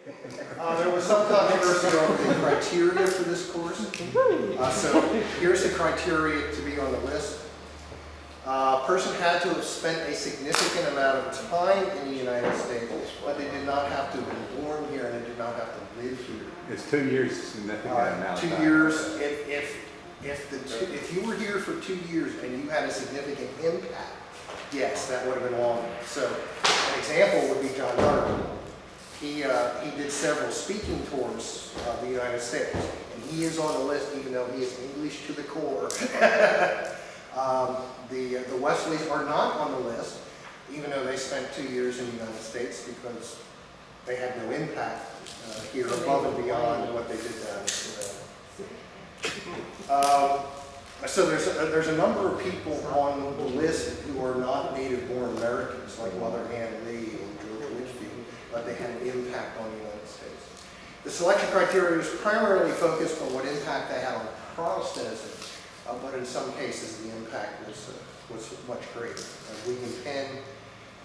There was some controversy over the criteria for this course. So here's the criteria to be on the list. A person had to have spent a significant amount of time in the United States, but they did not have to have been born here and they did not have to live here. It's 2 years, significant amount of 2 time. years. If you were here for 2 years and you had a significant impact, yes, that would have been longer. So an example would be John Darby. He did several speaking tours of the United States, and he is on the list even though he is English to the core. The Wesleys are not on the list, even though they spent 2 years in the United States, because they had no impact here above and beyond what they did down in So there's a number of people on the list who are not native-born Americans, like Mother Ann Lee or George Whitfield, but they had an impact on the United States. The selection criteria was primarily focused on what impact they had on Protestantism, but in some cases the impact was much greater. William Penn,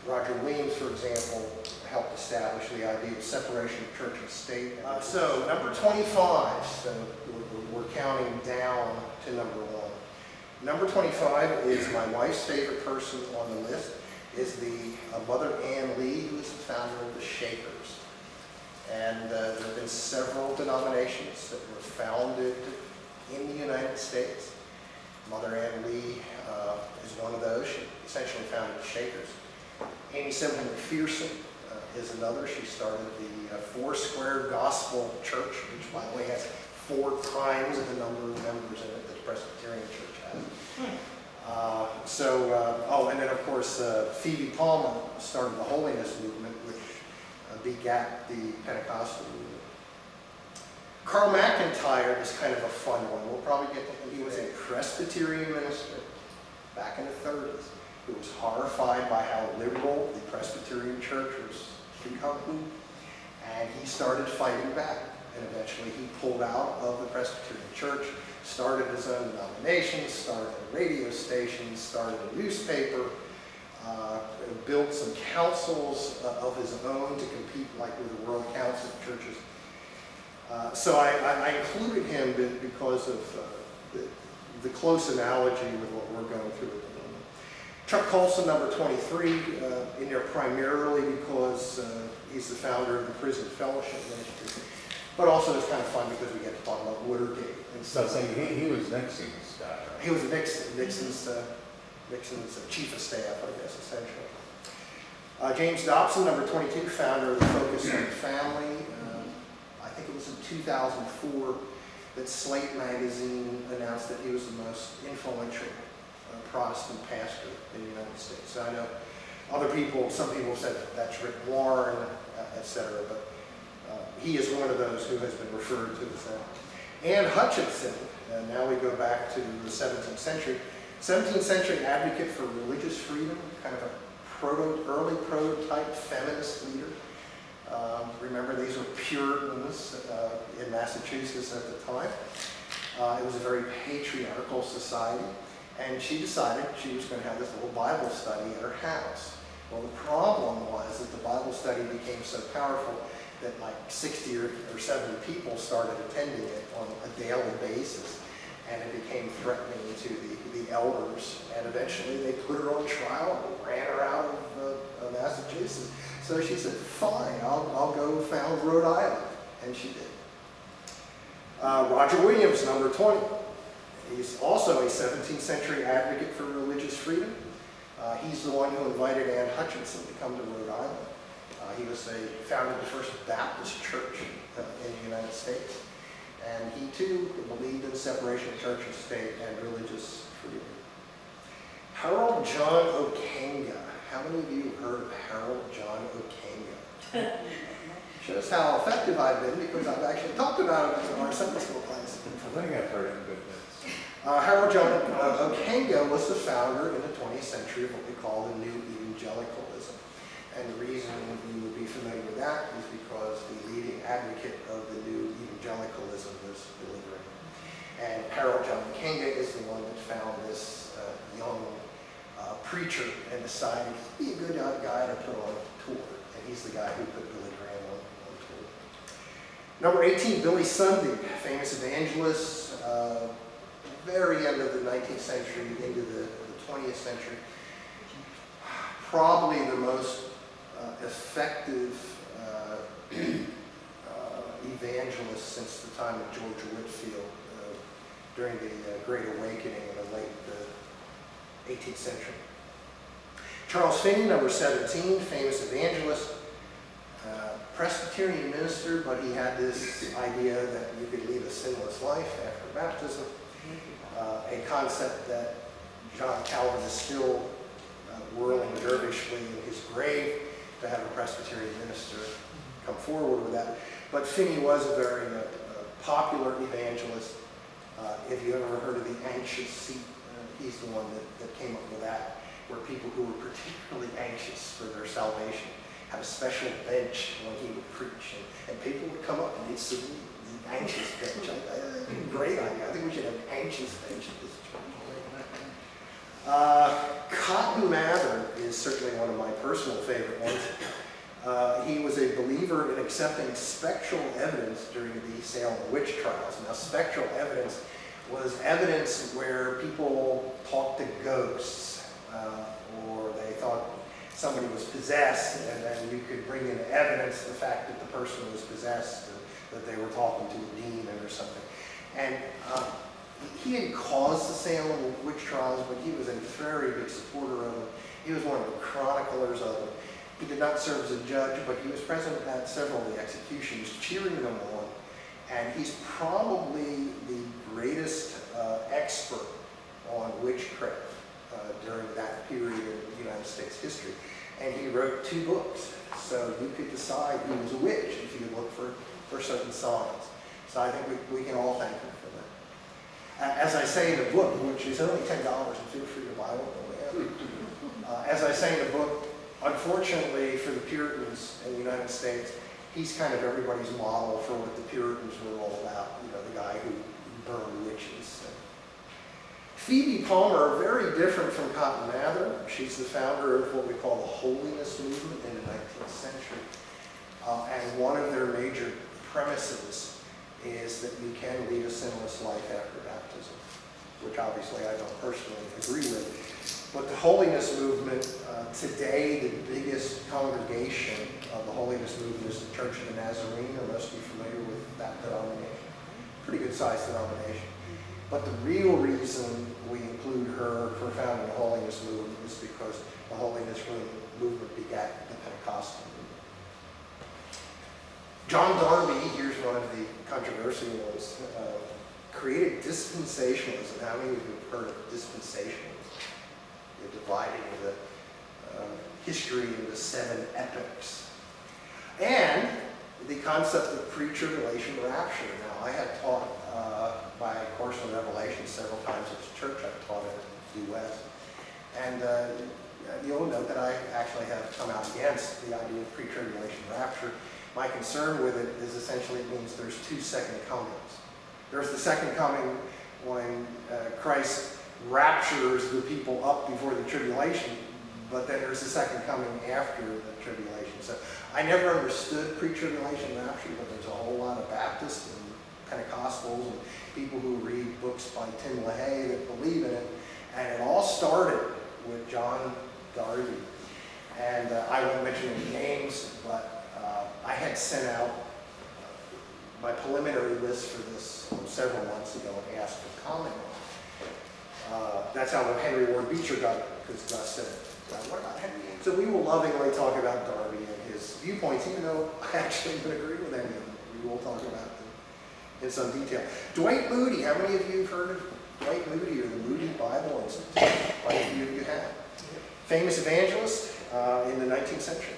Roger Williams, for example, helped establish the idea of separation of church and state. So number 25, so we're counting down to number 1. Number 25 is my wife's favorite person on the list, is the Mother Ann Lee, who is the founder of the Shakers. And there have been several denominations that were founded in the United States. Mother Ann Lee is one of those. She essentially founded the Shakers. Amy Semple McPherson is another. She started the Foursquare Gospel Church, which, by the way, has 4 times the number of members in it that the Presbyterian Church has. And then of course Phoebe Palmer started the Holiness Movement, which begat the Pentecostal movement. Carl McIntyre is kind of a fun one. We'll probably get to him. He was a Presbyterian minister back in the 30s who was horrified by how liberal the Presbyterian Church was becoming, and he started fighting back. And eventually he pulled out of the Presbyterian Church, started his own denomination, started a radio station, started a newspaper, built some councils of his own to compete like with the World Council of Churches. So I included him because of the close analogy with what we're going through at the moment. Chuck Colson, number 23, in there primarily because he's the founder of the Prison Fellowship Ministry. But also it's kind of fun because we get to talk about Watergate. And So he was Nixon's guy, right? He was Nixon's chief of staff, I guess, essentially. James Dobson, number 22, founder of the Focus on the Family. I think it was in 2004 that Slate magazine announced that he was the most influential Protestant pastor in the United States. So I know some people have said that's Rick Warren, etc., but he is one of those who has been referred to as that. Anne Hutchinson, now we go back to the 17th century. 17th century advocate for religious freedom, kind of a early prototype feminist leader. Remember, these were Puritans in Massachusetts at the time. It was a very patriarchal society, and she decided she was going to have this little Bible study at her house. Well, the problem was that the Bible study became so powerful that like 60 or 70 people started attending it on a daily basis, and it became threatening to the elders, and eventually they put her on trial and ran her out of Massachusetts. So she said, fine, I'll go found Rhode Island, and she did. Roger Williams, number 20. He's also a 17th century advocate for religious freedom. He's the one who invited Anne Hutchinson to come to Rhode Island. He founded the first Baptist church in the United States. And he too believed in separation of church and state and religious freedom. Harold John Okenga. How many of you have heard of Harold John Okenga? Shows how effective I've been because I've actually talked about it in our Sunday school class. I think I've heard it in good bits. Harold John Okenga was the founder in the 20th century of what we call the New Evangelicalism. And the reason you would be familiar with that is because the leading advocate of the New Evangelicalism was delivering. And Harold John Okenga is the one that found this young preacher and decided he'd be a good guy to put on tour. And he's the guy who put Billy Graham on tour. Number 18, Billy Sunday, famous evangelist, very end of the 19th century into the 20th century. Probably the most effective evangelist since the time of George Whitefield during the Great Awakening in the late 18th century. Charles Finney, number 17, famous evangelist, Presbyterian minister, but he had this idea that you could lead a sinless life after baptism, a concept that John Calvin is still whirling dervishly in his grave to have a Presbyterian minister come forward with that. But Finney was a very popular evangelist. If you ever heard of the anxious seat, he's the one that came up with that, where people who were particularly anxious for their salvation had a special bench when he would preach, and people would come up and they'd sit the anxious bench. Great idea. I think we should have an anxious bench at this church. Cotton Mather is certainly one of my personal favorite ones. He was a believer in accepting spectral evidence during the Salem witch trials. Now, spectral evidence was evidence where people talked to ghosts, or they thought somebody was possessed, and then you could bring in evidence the fact that the person was possessed, or that they were talking to a demon or something. And he didn't cause the Salem witch trials, but he was a very big supporter of them. He was one of the chroniclers of them. He did not serve as a judge, but he was present at several of the executions, cheering them on. And he's probably the greatest expert on witchcraft during that period in United States history. And he wrote 2 books, so you could decide he was a witch if you look for certain signs. So I think we can all thank him for that. As I say in the book, which is only $10 and feel free to buy one, as I say in the book, unfortunately for the Puritans in the United States, he's kind of everybody's model for what the Puritans were all about, you know, the guy who burned witches. Phoebe Palmer, very different from Cotton Mather. She's the founder of what we call the Holiness Movement in the 19th century. And one of their major premises is that you can lead a sinless life after baptism, which obviously I don't personally agree with. But the Holiness Movement, today the biggest congregation of the Holiness Movement is the Church of the Nazarene. Most of you familiar with that denomination. Pretty good sized denomination. But the real reason we include her for founding the Holiness Movement is because the Holiness Movement begat the Pentecostal movement. John Darby, here's one of the controversial ones, created dispensationalism. How many of you have heard of dispensationalism? They're dividing the history into 7 epochs. And the concept of pre-tribulation rapture. Now, I have taught my course on Revelation several times at the church. I've taught it in the U.S. And you'll note that I actually have come out against the idea of pre-tribulation rapture. My concern with it is essentially it means there's 2 second comings. There's the second coming when Christ raptures the people up before the tribulation, but then there's the second coming after the tribulation. So I never understood pre-tribulation rapture, but there's a whole lot of Baptists and Pentecostals and people who read books by Tim LaHaye that believe in it. And it all started with John Darby. And I won't mention any names, but I had sent out my preliminary list for this several months ago and asked for comment on it. That's how Henry Ward Beecher got it, because Gus said, what about Henry? So we will lovingly talk about Darby and his viewpoints, even though I actually don't agree with any of them. We will talk about them in some detail. Dwight Moody, how many of you have heard of Dwight Moody or the Moody Bible Institute? Quite a few of you have. Famous evangelist in the 19th century.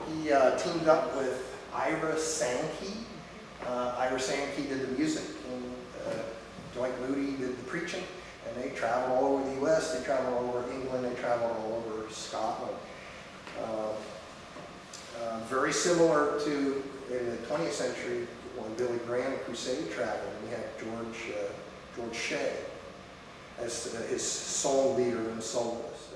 He teamed up with Ira Sankey. Ira Sankey did the music, and Dwight Moody did the preaching, and they traveled all over the U.S., they traveled all over England, they traveled all over Scotland. Very similar to in the 20th century when Billy Graham Crusade traveled, we had George Shea as his song leader and soloist.